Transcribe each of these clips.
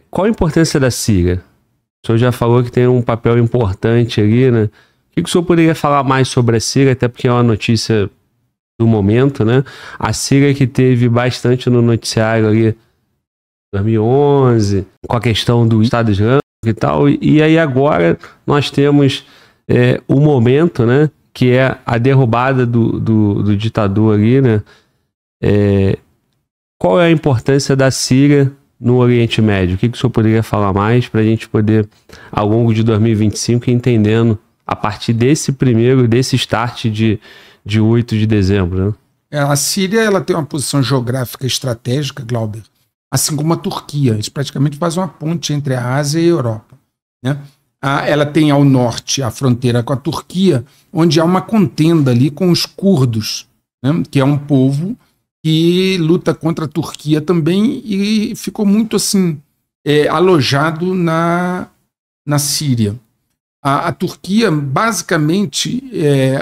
Qual a importância da Síria? O senhor já falou que tem um papel importante ali, né? O que o senhor poderia falar mais sobre a Síria, até porque é uma notícia do momento, né? A Síria que teve bastante no noticiário ali em 2011, com a questão do Estado Islâmico e tal, e aí agora nós temos o momento, né? Que é a derrubada do ditador ali, né? Qual é a importância da Síria no Oriente Médio? O que o senhor poderia falar mais para a gente poder, ao longo de 2025, ir entendendo a partir desse start de 8 de dezembro, né? A Síria ela tem uma posição geográfica estratégica, Glauber, assim como a Turquia. Eles praticamente fazem uma ponte entre a Ásia e a Europa, né? Ela tem ao norte a fronteira com a Turquia, onde há uma contenda ali com os curdos, né? Que é um povo que luta contra a Turquia também e ficou muito assim alojado na Síria. A Turquia, basicamente,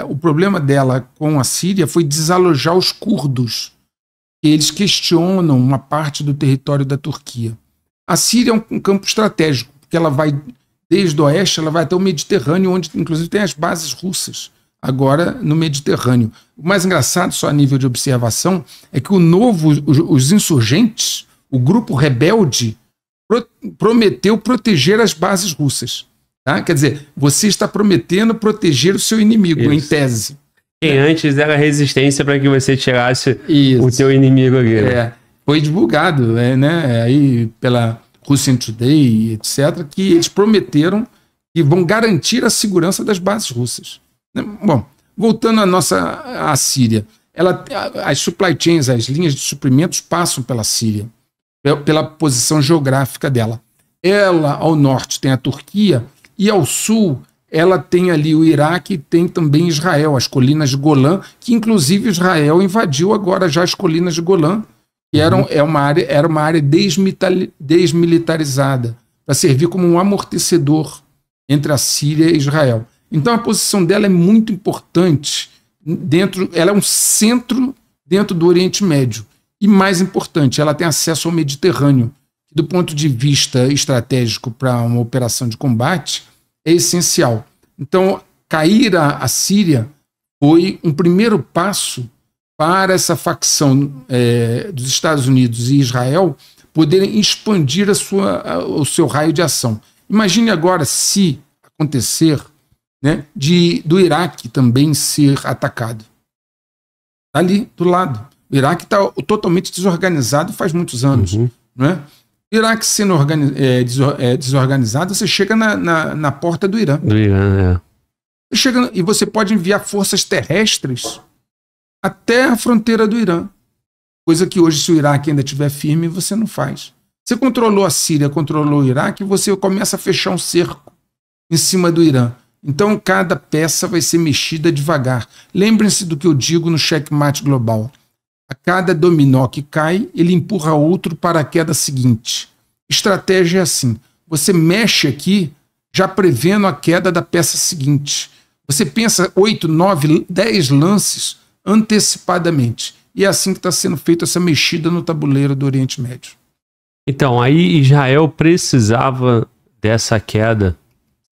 o problema dela com a Síria foi desalojar os curdos. Eles questionam uma parte do território da Turquia. A Síria é um campo estratégico, porque ela vai, desde o oeste, ela vai até o Mediterrâneo, onde inclusive tem as bases russas, agora no Mediterrâneo. O mais engraçado, só a nível de observação, é que os insurgentes, o grupo rebelde, prometeu proteger as bases russas. Tá? Quer dizer, você está prometendo proteger o seu inimigo, em tese. E antes era resistência para que você tirasse o teu inimigo ali. Foi divulgado aí pela Russian Today, etc., que eles prometeram que vão garantir a segurança das bases russas. Bom, voltando à Síria, as supply chains, as linhas de suprimentos passam pela Síria, pela posição geográfica dela. Ela, ao norte, tem a Turquia, e ao sul, ela tem ali o Iraque e tem também Israel, as colinas de Golã, que inclusive Israel invadiu agora já as colinas de Golã, que era uma área desmilitarizada, para servir como um amortecedor entre a Síria e Israel. Então a posição dela é muito importante, ela é um centro dentro do Oriente Médio. E mais importante, ela tem acesso ao Mediterrâneo, que do ponto de vista estratégico para uma operação de combate, é essencial. Então, cair a Síria foi um primeiro passo para essa facção dos Estados Unidos e Israel poderem expandir o seu raio de ação. Imagine agora se acontecer, né, do Iraque também ser atacado. Está ali, do lado. O Iraque está totalmente desorganizado faz muitos anos. Né? O Iraque sendo desorganizado, você chega na porta do Irã. Você chega, e você pode enviar forças terrestres até a fronteira do Irã. Coisa que hoje, se o Iraque ainda estiver firme, você não faz. Você controlou a Síria, controlou o Iraque, você começa a fechar um cerco em cima do Irã. Então, cada peça vai ser mexida devagar. Lembrem-se do que eu digo no checkmate global. A cada dominó que cai, ele empurra outro para a queda seguinte. Estratégia é assim. Você mexe aqui, já prevendo a queda da peça seguinte. Você pensa 8, 9, 10 lances antecipadamente. E é assim que está sendo feita essa mexida no tabuleiro do Oriente Médio. Então, aí Israel precisava dessa queda.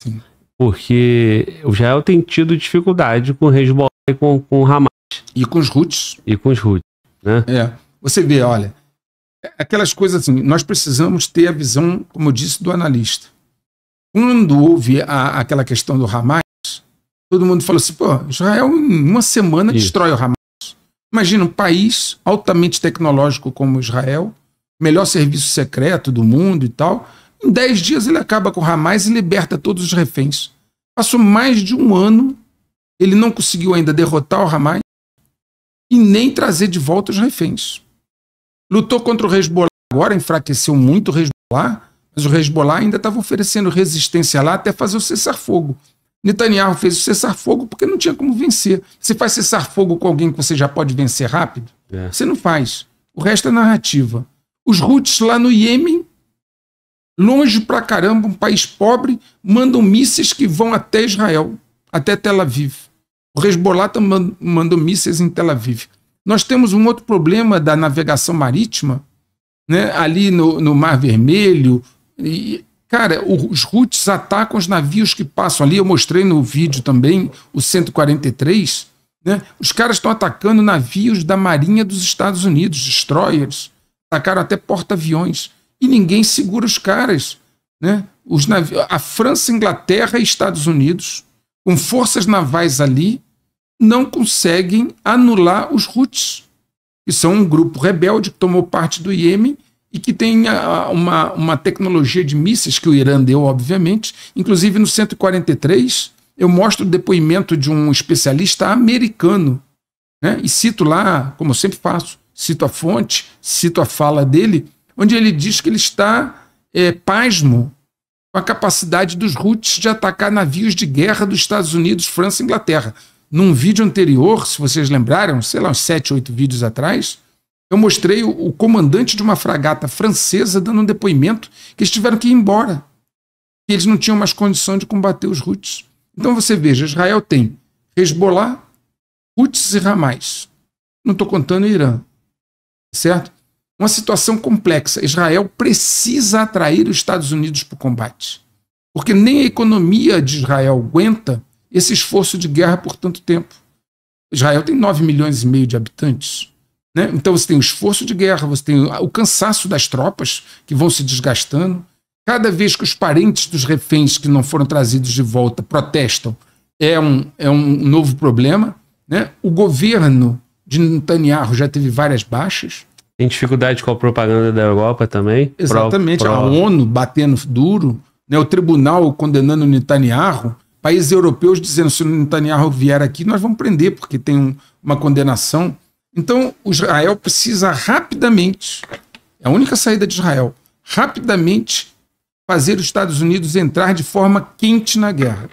Sim. Porque o Israel tem tido dificuldade com o Hezbollah e com o Hamas. E com os Houthis. Né? Você vê, olha, aquelas coisas assim, nós precisamos ter a visão, como eu disse, do analista. Quando houve aquela questão do Hamas, todo mundo falou assim, pô, Israel em uma semana destrói o Hamas. Imagina um país altamente tecnológico como Israel, melhor serviço secreto do mundo e tal, em 10 dias ele acaba com o Hamas e liberta todos os reféns. Passou mais de um ano, ele não conseguiu ainda derrotar o Hamas e nem trazer de volta os reféns. Lutou contra o Hezbollah agora, enfraqueceu muito o Hezbollah, mas o Hezbollah ainda estava oferecendo resistência lá até fazer o cessar-fogo. Netanyahu fez o cessar-fogo porque não tinha como vencer. Você faz cessar-fogo com alguém que você já pode vencer rápido? Você não faz. O resto é narrativa. Os Houthis lá no Iêmen, longe pra caramba, um país pobre, mandam mísseis que vão até Israel, até Tel Aviv. O Hezbollah mandou mísseis em Tel Aviv. Nós temos um outro problema da navegação marítima, né, ali no Mar Vermelho. E, cara, os Houthis atacam os navios que passam ali. Eu mostrei no vídeo também, o 143. Né? Os caras estão atacando navios da Marinha dos Estados Unidos, destroyers. Atacaram até porta-aviões. E ninguém segura os caras. Né? A França, Inglaterra e Estados Unidos, com forças navais ali, não conseguem anular os Houthis, que são um grupo rebelde que tomou parte do Iêmen e que tem uma tecnologia de mísseis que o Irã deu, obviamente. Inclusive, no 143, eu mostro o depoimento de um especialista americano, né? E cito lá, como eu sempre faço, cito a fonte, cito a fala dele, onde ele diz que ele está pasmo com a capacidade dos Houthis de atacar navios de guerra dos Estados Unidos, França e Inglaterra. Num vídeo anterior, se vocês lembraram, sei lá, uns 7, 8 vídeos atrás, eu mostrei o comandante de uma fragata francesa dando um depoimento que eles tiveram que ir embora, que eles não tinham mais condição de combater os Houthis. Então você veja, Israel tem Hezbollah, Houthis e Hamas. Não estou contando o Irã, certo? Uma situação complexa. Israel precisa atrair os Estados Unidos para o combate, porque nem a economia de Israel aguenta esse esforço de guerra por tanto tempo. Israel tem 9,5 milhões de habitantes. Né? Então você tem o esforço de guerra, você tem o cansaço das tropas que vão se desgastando. Cada vez que os parentes dos reféns que não foram trazidos de volta protestam, é um novo problema. Né? O governo de Netanyahu já teve várias baixas. Tem dificuldade com a propaganda da Europa também. Exatamente, a ONU batendo duro, né? O tribunal condenando o Netanyahu, países europeus dizendo se o Netanyahu vier aqui, nós vamos prender, porque tem uma condenação. Então, o Israel precisa rapidamente, é a única saída de Israel, rapidamente fazer os Estados Unidos entrar de forma quente na guerra.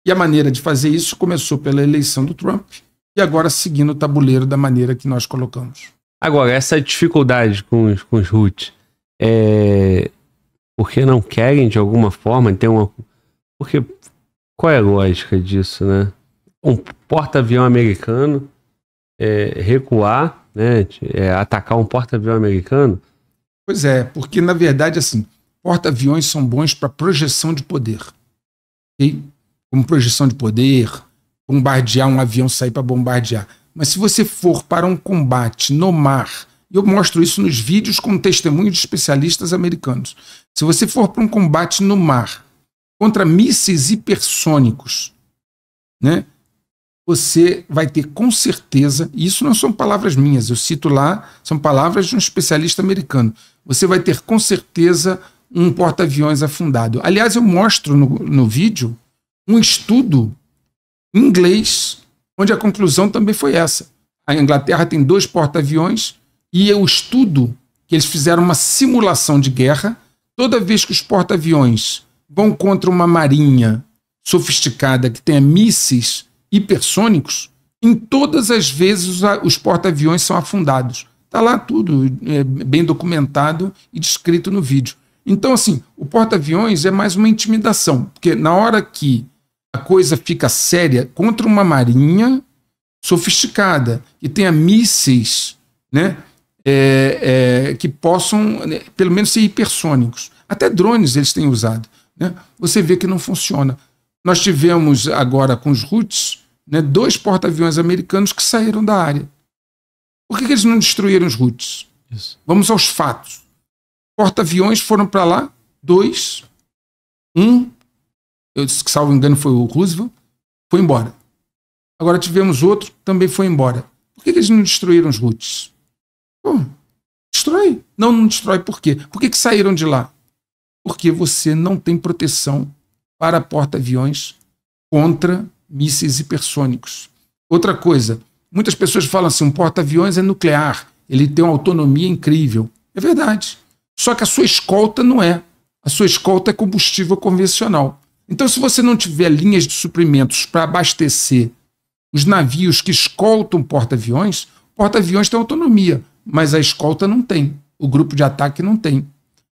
E a maneira de fazer isso começou pela eleição do Trump e agora seguindo o tabuleiro da maneira que nós colocamos. Agora, essa dificuldade com os Houthis, porque não querem de alguma forma ter uma... Porque qual é a lógica disso, né? Um porta-avião americano recuar, né? Atacar um porta-avião americano? Pois é, porque na verdade, assim, porta-aviões são bons para projeção de poder. Okay? Como projeção de poder, bombardear um avião, sair para bombardear. Mas se você for para um combate no mar, e eu mostro isso nos vídeos com testemunho de especialistas americanos, se você for para um combate no mar contra mísseis hipersônicos, né, você vai ter com certeza, e isso não são palavras minhas, eu cito lá, são palavras de um especialista americano, você vai ter com certeza um porta-aviões afundado. Aliás, eu mostro no vídeo um estudo em inglês, onde a conclusão também foi essa. A Inglaterra tem 2 porta-aviões e o estudo que eles fizeram uma simulação de guerra, toda vez que os porta-aviões vão contra uma marinha sofisticada que tenha mísseis hipersônicos, em todas as vezes os porta-aviões são afundados. Está lá tudo bem documentado e descrito no vídeo. Então, assim, o porta-aviões é mais uma intimidação, porque na hora que a coisa fica séria contra uma marinha sofisticada, que tenha mísseis, né, que possam, pelo menos, ser hipersônicos. Até drones eles têm usado. Né? Você vê que não funciona. Nós tivemos agora com os Houthis, né, 2 porta-aviões americanos que saíram da área. Por que eles não destruíram os Houthis? Isso. Vamos aos fatos. Porta-aviões foram para lá, 2. Eu disse que, salvo engano, foi o Roosevelt, foi embora. Agora tivemos outro que também foi embora. Por que eles não destruíram os Houthis? Destrói. Não destrói. Por quê? Por que saíram de lá? Porque você não tem proteção para porta-aviões contra mísseis hipersônicos. Outra coisa, muitas pessoas falam assim, um porta-aviões é nuclear, ele tem uma autonomia incrível. É verdade. Só que a sua escolta não é. A sua escolta é combustível convencional. Então, se você não tiver linhas de suprimentos para abastecer os navios que escoltam porta-aviões, porta-aviões tem autonomia, mas a escolta não tem. O grupo de ataque não tem.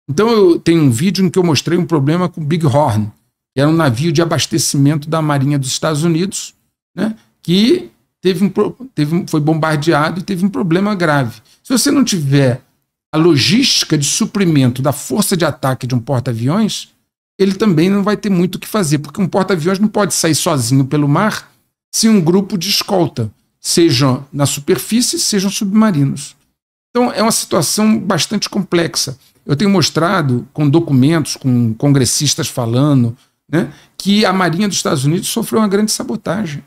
Então, eu tenho um vídeo em que eu mostrei um problema com o Bighorn, que era um navio de abastecimento da Marinha dos Estados Unidos, né, que foi bombardeado e teve um problema grave. Se você não tiver a logística de suprimento da força de ataque de um porta-aviões, ele também não vai ter muito o que fazer, porque um porta-aviões não pode sair sozinho pelo mar sem um grupo de escolta, sejam na superfície, sejam submarinos. Então, é uma situação bastante complexa. Eu tenho mostrado com documentos, com congressistas falando, né, que a Marinha dos Estados Unidos sofreu uma grande sabotagem.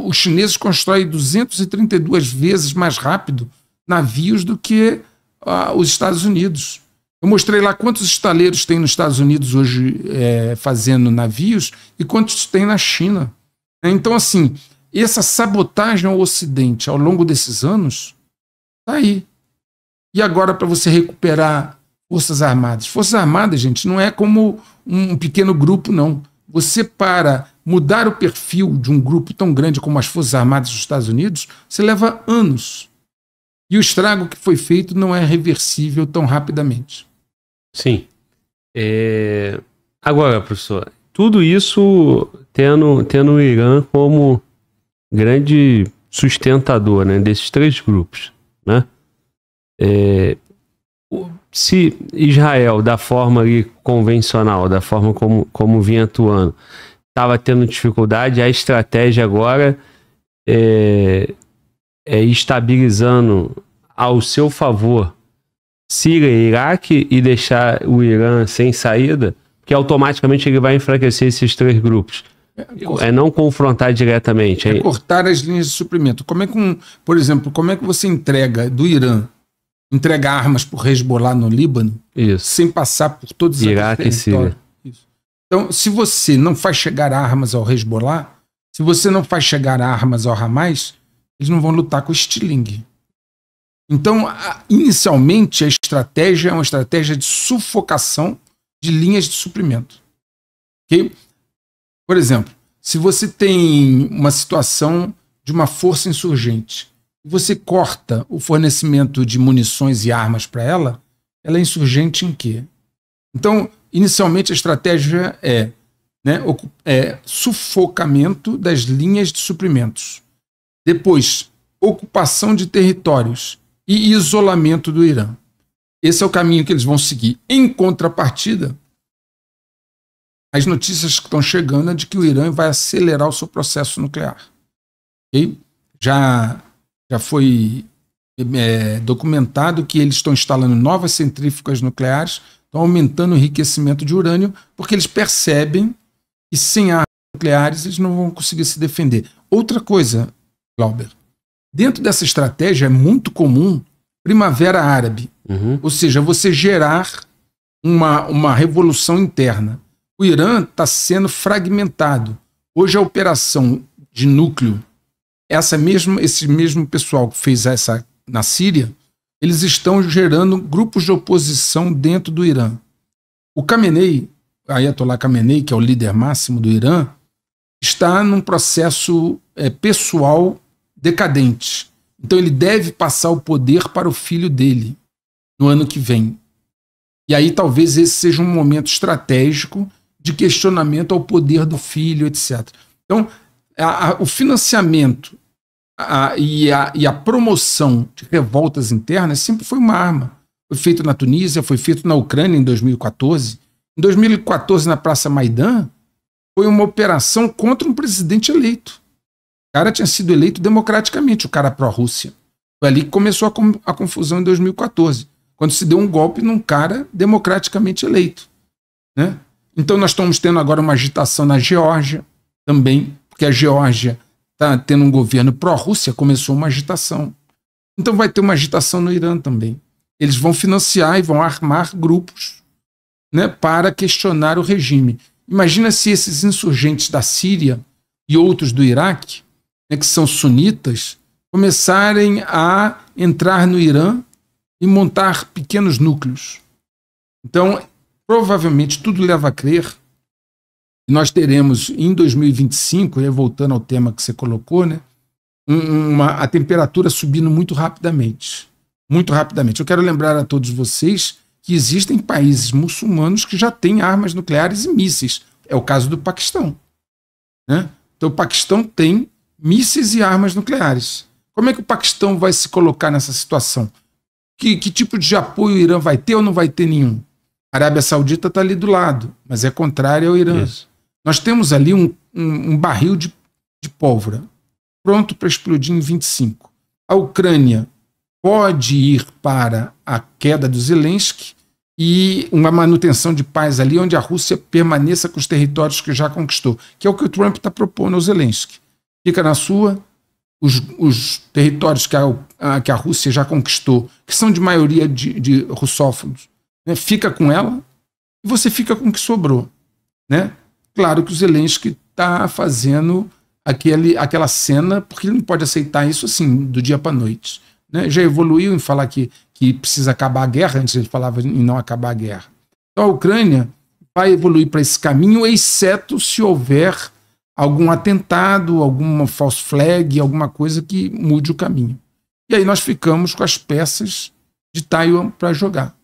Os chineses constroem 232 vezes mais rápido navios do que os Estados Unidos. Eu mostrei lá quantos estaleiros tem nos Estados Unidos hoje fazendo navios e quantos tem na China. Então, assim, essa sabotagem ao Ocidente ao longo desses anos está aí. E agora, para você recuperar Forças Armadas? Forças Armadas, gente, não é como um pequeno grupo, não. Você, para mudar o perfil de um grupo tão grande como as Forças Armadas dos Estados Unidos, você leva anos. E o estrago que foi feito não é reversível tão rapidamente. Sim. Agora, professor, tudo isso tendo o Irã como grande sustentador, né, desses três grupos, né? Se Israel, da forma ali convencional, da forma como vinha atuando, estava tendo dificuldade, a estratégia agora é estabilizando ao seu favor Síria e Iraque e deixar o Irã sem saída, que automaticamente ele vai enfraquecer esses três grupos. Não confrontar diretamente. Cortar as linhas de suprimento. Por exemplo, como é que você entrega do Irã, entrega armas para o Hezbollah no Líbano, sem passar por todos os Iraque e Síria. Então, se você não faz chegar armas ao Hezbollah, se você não faz chegar armas ao Hamas, eles não vão lutar com o estilingue. Então, inicialmente, a estratégia é uma estratégia de sufocação de linhas de suprimento. Okay? Por exemplo, se você tem uma situação de uma força insurgente, você corta o fornecimento de munições e armas para ela é insurgente em quê? Então, inicialmente, a estratégia é sufocamento das linhas de suprimentos. Depois, ocupação de territórios e isolamento do Irã. Esse é o caminho que eles vão seguir. Em contrapartida, as notícias que estão chegando é de que o Irã vai acelerar o seu processo nuclear. Okay? Já foi documentado que eles estão instalando novas centrífugas nucleares, estão aumentando o enriquecimento de urânio, porque eles percebem que sem armas nucleares eles não vão conseguir se defender. Outra coisa, Glauber, dentro dessa estratégia é muito comum primavera árabe, ou seja, você gerar uma revolução interna. O Irã está sendo fragmentado. Hoje a operação de núcleo, esse mesmo pessoal que fez essa na Síria, eles estão gerando grupos de oposição dentro do Irã. O Khamenei, Ayatollah Khamenei, que é o líder máximo do Irã, está num processo pessoal decadente. Então ele deve passar o poder para o filho dele no ano que vem. E aí talvez esse seja um momento estratégico de questionamento ao poder do filho, etc. Então, o financiamento e a promoção de revoltas internas sempre foi uma arma. Foi feito na Tunísia, foi feito na Ucrânia em 2014. Em 2014, na Praça Maidan, foi uma operação contra um presidente eleito. O cara tinha sido eleito democraticamente, o cara pró-Rússia. Foi ali que começou a confusão em 2014, quando se deu um golpe num cara democraticamente eleito, né? Então nós estamos tendo agora uma agitação na Geórgia também, porque a Geórgia está tendo um governo pró-Rússia, começou uma agitação. Então vai ter uma agitação no Irã também. Eles vão financiar e vão armar grupos, né, para questionar o regime. Imagina se esses insurgentes da Síria e outros do Iraque, né, que são sunitas, começarem a entrar no Irã e montar pequenos núcleos. Então, provavelmente, tudo leva a crer que nós teremos em 2025, voltando ao tema que você colocou, né, a temperatura subindo muito rapidamente. Muito rapidamente. Eu quero lembrar a todos vocês que existem países muçulmanos que já têm armas nucleares e mísseis. É o caso do Paquistão, né? Então, o Paquistão tem mísseis e armas nucleares. Como é que o Paquistão vai se colocar nessa situação? Que tipo de apoio o Irã vai ter ou não vai ter nenhum? A Arábia Saudita está ali do lado, mas é contrária ao Irã. Isso. Nós temos ali um barril de pólvora pronto para explodir em 25. A Ucrânia pode ir para a queda do Zelensky e uma manutenção de paz ali, onde a Rússia permaneça com os territórios que já conquistou, que é o que o Trump está propondo ao Zelensky. Fica na sua, os territórios que a Rússia já conquistou, que são de maioria de russófonos, né? Fica com ela e você fica com o que sobrou, né? Claro que o Zelensky está fazendo aquela cena, porque ele não pode aceitar isso assim, do dia para a noite, né? Já evoluiu em falar que precisa acabar a guerra, antes ele falava em não acabar a guerra. Então a Ucrânia vai evoluir para esse caminho, exceto se houver algum atentado, alguma false flag, alguma coisa que mude o caminho. E aí nós ficamos com as peças de Taiwan para jogar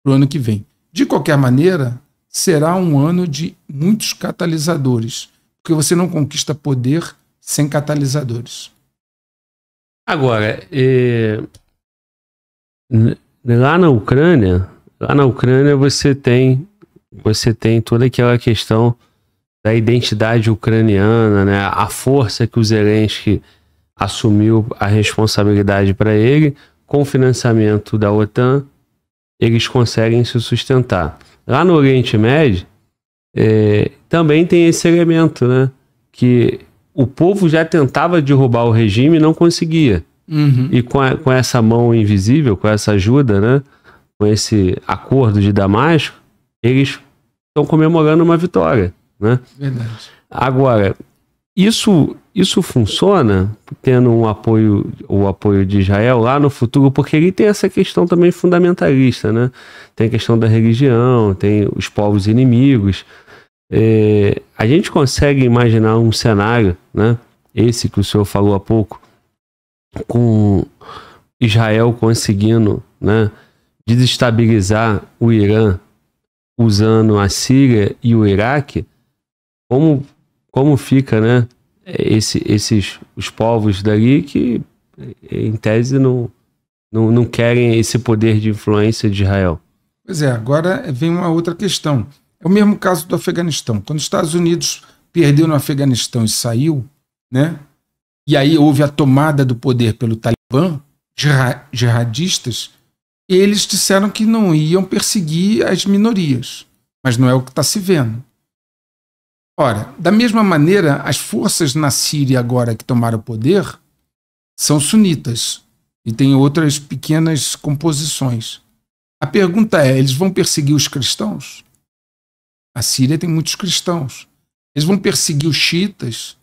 para o ano que vem. De qualquer maneira, será um ano de muitos catalisadores, porque você não conquista poder sem catalisadores. Agora, lá na Ucrânia você tem toda aquela questão da identidade ucraniana, né? A força que o Zelensky assumiu a responsabilidade para ele, com o financiamento da OTAN, eles conseguem se sustentar. Lá no Oriente Médio, também tem esse elemento, né? Que o povo já tentava derrubar o regime e não conseguia. Uhum. E com essa mão invisível, com essa ajuda, né? Com esse acordo de Damasco, eles estão comemorando uma vitória, né? Verdade. Agora, isso funciona tendo o apoio de Israel lá no futuro, porque ele tem essa questão também fundamentalista, né? Tem a questão da religião, tem os povos inimigos. A gente consegue imaginar um cenário, né? Esse que o senhor falou há pouco, com Israel conseguindo, né, desestabilizar o Irã usando a Síria e o Iraque, como fica, né, os povos dali que, em tese, não querem esse poder de influência de Israel. Pois é, agora vem uma outra questão. É o mesmo caso do Afeganistão. Quando os Estados Unidos perdeu no Afeganistão e saiu, né, e aí houve a tomada do poder pelo Talibã, jihadistas, eles disseram que não iam perseguir as minorias, mas não é o que está se vendo. Ora, da mesma maneira, as forças na Síria agora que tomaram o poder são sunitas e tem outras pequenas composições. A pergunta é, eles vão perseguir os cristãos? A Síria tem muitos cristãos. Eles vão perseguir os xiitas,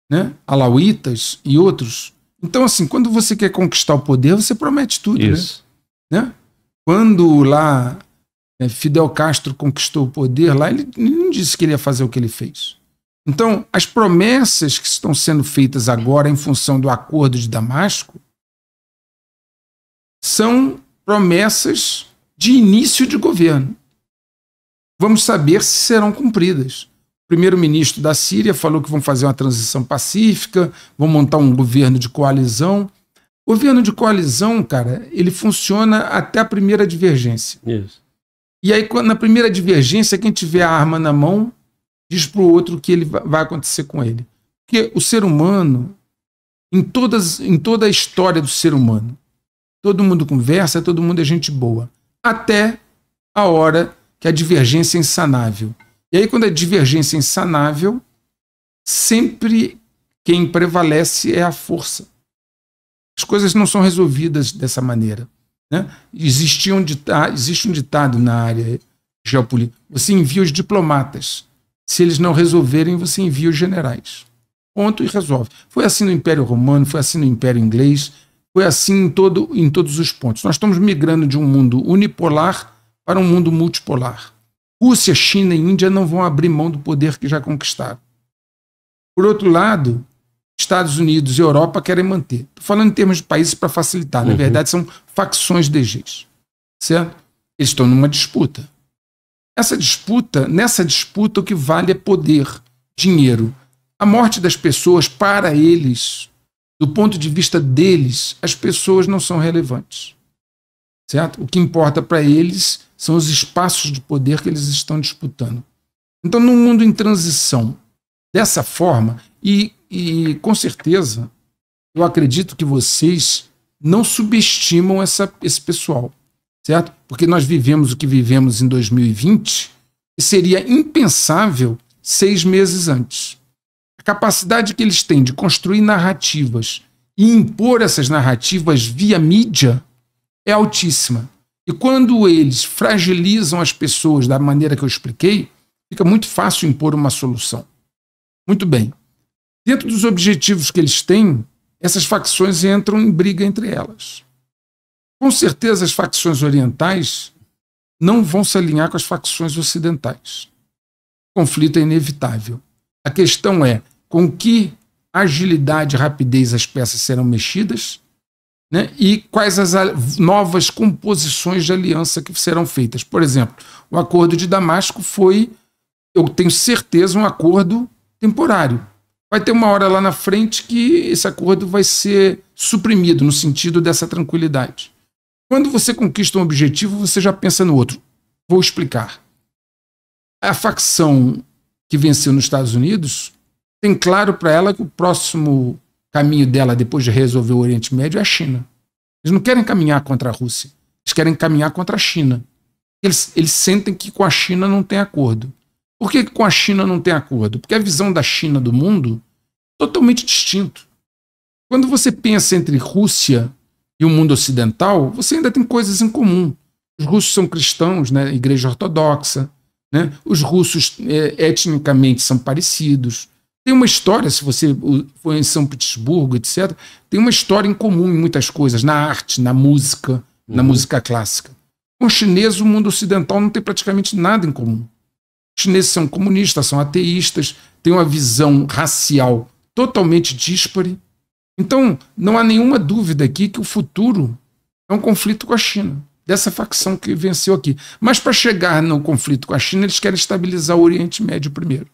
né? Alauítas e outros. Então, assim, quando você quer conquistar o poder, você promete tudo. Isso. Né? Quando lá Fidel Castro conquistou o poder, lá ele não disse que ele ia fazer o que ele fez. Então, as promessas que estão sendo feitas agora em função do acordo de Damasco são promessas de início de governo. Vamos saber se serão cumpridas. O primeiro-ministro da Síria falou que vão fazer uma transição pacífica, vão montar um governo de coalizão. O governo de coalizão, cara, ele funciona até a primeira divergência. Isso. E aí, na primeira divergência, quem tiver a arma na mão diz para o outro o que vai acontecer com ele. Porque o ser humano, em toda a história do ser humano, todo mundo conversa, todo mundo é gente boa. Até a hora que a divergência é insanável. E aí, quando a divergência é insanável, sempre quem prevalece é a força. As coisas não são resolvidas dessa maneira, né? Existe um ditado na área geopolítica. Você envia os diplomatas. Se eles não resolverem, você envia os generais. Ponto e resolve. Foi assim no Império Romano, foi assim no Império Inglês, foi assim em todos os pontos. Nós estamos migrando de um mundo unipolar para um mundo multipolar. Rússia, China e Índia não vão abrir mão do poder que já conquistaram. Por outro lado, Estados Unidos e Europa querem manter. Estou falando em termos de países para facilitar. Na verdade, são facções DGs. Certo? Eles estão numa disputa. Nessa disputa, o que vale é poder, dinheiro. A morte das pessoas, para eles, do ponto de vista deles, as pessoas não são relevantes. certo? O que importa para eles são os espaços de poder que eles estão disputando. Então, num mundo em transição dessa forma, e com certeza, eu acredito que vocês não subestimam esse pessoal, certo? Porque nós vivemos o que vivemos em 2020 e seria impensável 6 meses antes. A capacidade que eles têm de construir narrativas e impor essas narrativas via mídia é altíssima. E quando eles fragilizam as pessoas da maneira que eu expliquei, fica muito fácil impor uma solução. Muito bem. Dentro dos objetivos que eles têm, essas facções entram em briga entre elas. Com certeza, as facções orientais não vão se alinhar com as facções ocidentais. O conflito é inevitável. A questão é com que agilidade e rapidez as peças serão mexidas, né? E quais as novas composições de aliança que serão feitas. Por exemplo, o acordo de Damasco foi, eu tenho certeza, um acordo temporário. Vai ter uma hora lá na frente que esse acordo vai ser suprimido no sentido dessa tranquilidade. Quando você conquista um objetivo, você já pensa no outro. Vou explicar. A facção que venceu nos Estados Unidos tem claro para ela que o próximo caminho dela, depois de resolver o Oriente Médio, é a China. Eles não querem caminhar contra a Rússia. Eles querem caminhar contra a China. Eles sentem que com a China não tem acordo. Por que com a China não tem acordo? Porque a visão da China do mundo é totalmente distinto. Quando você pensa entre Rússia e o mundo ocidental, você ainda tem coisas em comum. Os russos são cristãos, né? Igreja ortodoxa, né? Os russos etnicamente são parecidos. Tem uma história, se você for em São Petersburgo, etc., tem uma história em comum em muitas coisas, na arte, na música, na música clássica. Com os chineses, o mundo ocidental não tem praticamente nada em comum. Os chineses são comunistas, são ateístas, têm uma visão racial totalmente díspare. Então, não há nenhuma dúvida aqui que o futuro é um conflito com a China, dessa facção que venceu aqui. Mas para chegar no conflito com a China, eles querem estabilizar o Oriente Médio primeiro.